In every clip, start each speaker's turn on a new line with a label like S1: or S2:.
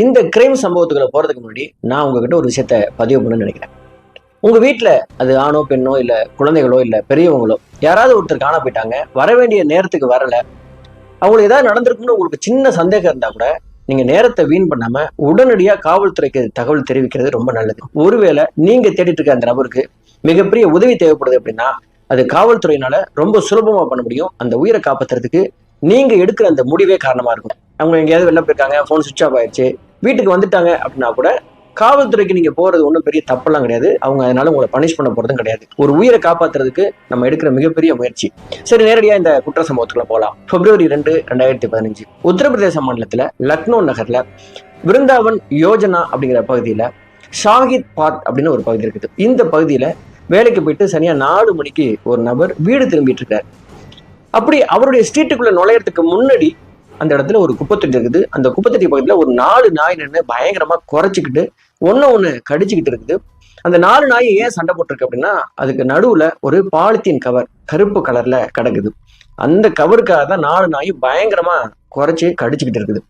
S1: இந்த கிரைம் சம்பவத்துக்குள்ள போறதுக்கு முன்னாடி நான் உங்ககிட்ட ஒரு விஷயத்த பதிவு பண்ணணும்னு நினைக்கிறேன். உங்க வீட்டுல அது ஆணோ பெண்ணோ இல்ல குழந்தைகளோ இல்ல பெரியவங்களோ யாராவது ஒருத்தர் காண போயிட்டாங்க, வர வேண்டிய நேரத்துக்கு வரல, அவங்களுக்கு ஏதாவது நடந்திருக்குன்னு உங்களுக்கு சின்ன சந்தேகம் இருந்தா கூட நீங்க நேரத்தை வீண் பண்ணாம உடனடியா காவல்துறைக்கு தகவல் தெரிவிக்கிறது ரொம்ப நல்லது. ஒருவேளை நீங்க தேடிட்டு இருக்க அந்த நபருக்கு மிகப்பெரிய உதவி தேவைப்படுது அப்படின்னா அது காவல்துறையினால ரொம்ப சுலபமா பண்ண முடியும். அந்த உயிரை காப்பாத்துறதுக்கு நீங்க எடுக்கிற அந்த முடிவே காரணமா இருக்கும். அவங்க எங்கேயாவது வெளில போயிருக்காங்க, போன் சுவிட்ச் ஆஃப் ஆயிடுச்சு, வீட்டுக்கு வந்துட்டாங்க அப்படின்னா கூட காவல்துறைக்கு நீங்க போறது ஒன்றும் பெரிய தப்பெல்லாம் கிடையாது. அவங்க அதனால உங்களை பனிஷ் பண்ண போறதும் கிடையாது. ஒரு உயிரை காப்பாத்துறதுக்கு நம்ம எடுக்கிற மிகப்பெரிய முயற்சி. சரி, நேரடியா இந்த குற்ற சம்பவத்துக்குள்ள போகலாம். பிப்ரவரி 2, 2015 உத்தரப்பிரதேச மாநிலத்துல லக்னோ நகர்ல விருந்தாவன் யோஜனா அப்படிங்கிற பகுதியில ஷாஹித் பாத் அப்படின்னு ஒரு பகுதி இருக்குது. இந்த பகுதியில வேலைக்கு போயிட்டு சனியா 4 மணிக்கு ஒரு நபர் வீடு திரும்பிட்டு இருக்காரு. அப்படி அவருடைய ஸ்ட்ரீட்டுக்குள்ள நுழையறதுக்கு முன்னாடி அந்த இடத்துல ஒரு குப்பத்தொட்டி இருக்குது. அந்த குப்பத்தொட்டி பக்கத்துல ஒரு 4 நாய் நின்று பயங்கரமா குறைச்சிக்கிட்டு ஒண்ணு கடிச்சுக்கிட்டு இருக்குது. அந்த 4 நாய் ஏன் சண்டை போட்டிருக்கு அப்படின்னா அதுக்கு நடுவுல ஒரு பாலித்தீன் கவர் கருப்பு கலர்ல கிடக்குது. அந்த கவருக்காக தான் 4 நாய் பயங்கரமா குறைச்சி கடிச்சுக்கிட்டு இருக்குது.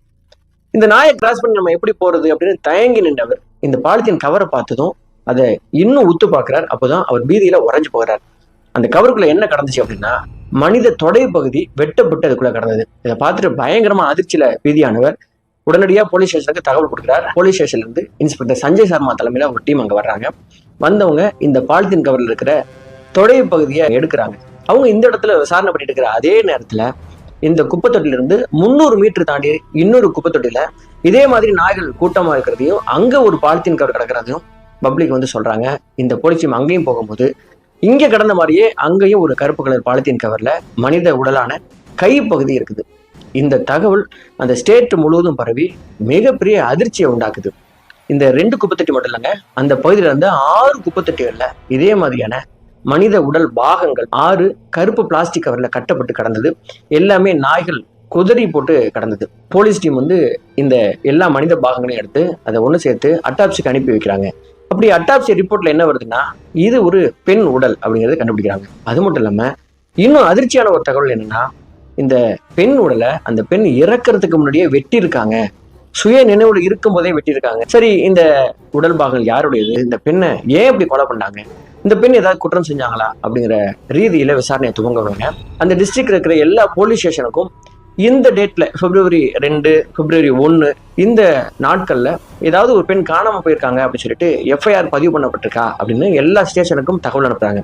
S1: இந்த நாயை கிராஸ் பண்ணி நம்ம எப்படி போறது அப்படின்னு தயங்கி நின்றவர் இந்த பாலித்தீன் கவரை பார்த்ததும் அதை இன்னும் உத்து பார்க்கிறார். அப்போதான் அவர் பீதியில உறைஞ்சு போகிறார். அந்த கவருக்குள்ள என்ன கடந்துச்சு அப்படின்னா மனித தொடை பகுதி வெட்டப்பட்டு அதுக்குள்ள கடந்தது. இதை பார்த்துட்டு பயங்கரமா அதிர்ச்சியில பீதியானவர் உடனடியா போலீஸ் ஸ்டேஷனுக்கு தகவல் கொடுக்குறாரு. போலீஸ் ஸ்டேஷன்ல இருந்து இன்ஸ்பெக்டர் சஞ்சய் சர்மா தலைமையில ஒரு டீம் அங்க வர்றாங்க. வந்தவங்க இந்த பாலித்தீன் கவர்ல இருக்கிற தொடை பகுதியை எடுக்கிறாங்க. அவங்க இந்த இடத்துல விசாரணை பண்ணிட்டு இருக்கிற அதே நேரத்துல இந்த குப்பத்தொட்டில இருந்து 300 மீட்டர் தாண்டி இன்னொரு குப்பத்தொட்டில இதே மாதிரி நாய்கள் கூட்டமா இருக்கிறதையும் அங்க ஒரு பாலித்தீன் கவர் கிடக்கிறதையும் பப்ளிக் வந்து சொல்றாங்க. இந்த போலீஸ் டீம் அங்கேயும் போகும்போது இங்க கடந்த மாதிரியே அங்கேயும் ஒரு கருப்பு கலர் பாலித்தீன் கவர்ல மனித உடலான கை பகுதி இருக்குது. இந்த தகவல் அந்த ஸ்டேட் முழுவதும் பரவி மிகப்பெரிய அதிர்ச்சியை உண்டாக்குது. இந்த 2 குப்பத்தொட்டி மட்டும் இல்லைங்க, அந்த பகுதியில இருந்து 6 குப்பத்தொட்டிகள்ல இதே மாதிரியான மனித உடல் பாகங்கள் 6 கருப்பு பிளாஸ்டிக் கவர்ல கட்டப்பட்டு கடந்தது. எல்லாமே நாய்கள் குதறி போட்டு கடந்தது. போலீஸ் டீம் வந்து இந்த எல்லா மனித பாகங்களையும் எடுத்து அதை ஒன்று சேர்த்து அட்டாப்சிக்கு அனுப்பி வைக்கிறாங்க. அப்படி அட்டாப்சி ரிப்போர்ட்ல என்ன வருதுன்னா இது ஒரு பெண் உடல் அப்படிங்கறத கண்டுபிடிக்கிறாங்க. அது மட்டும் இல்லாம இன்னும் அதிர்ச்சியான ஒரு தகவல் என்னன்னா இந்த பெண் உடலை அந்த பெண் இறக்கிறதுக்கு முன்னாடியே வெட்டி இருக்காங்க. சுய நினைவுல இருக்கும் போதே வெட்டி இருக்காங்க. சரி, இந்த உடல் பாகங்கள் யாருடையது, இந்த பெண்ணை ஏன் இப்படி கொலை பண்ணாங்க, இந்த பெண் ஏதாவது குற்றம் செஞ்சாங்களா அப்படிங்கிற ரீதியில விசாரணையை துவங்குவாங்க. அந்த டிஸ்ட்ரிக்ட்ல இருக்கிற எல்லா போலீஸ் ஸ்டேஷனுக்கும் இந்த டேட்ல பிப்ரவரி 2, பிப்ரவரி 1 இந்த நாட்கள்ல ஏதாவது ஒரு பெண் காணாம போயிருக்காங்க அப்படின்னு சொல்லிட்டு எஃப்ஐஆர் பதிவு பண்ணப்பட்டிருக்கா அப்படின்னு எல்லா ஸ்டேஷனுக்கும் தகவல் அனுப்புறாங்க.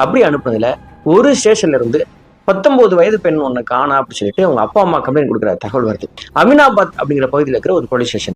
S1: அப்படி அனுப்புனதுல ஒரு ஸ்டேஷன்ல இருந்து 19 வயது பெண் ஒண்ணு காணா அப்படின்னு சொல்லிட்டு அவங்க அப்பா அம்மா கம்ப்ளைண்ட் கொடுக்குற தகவல் வருது. அமினாபாத் அப்படிங்கிற பகுதியில் இருக்கிற ஒரு போலீஸ் ஸ்டேஷன்.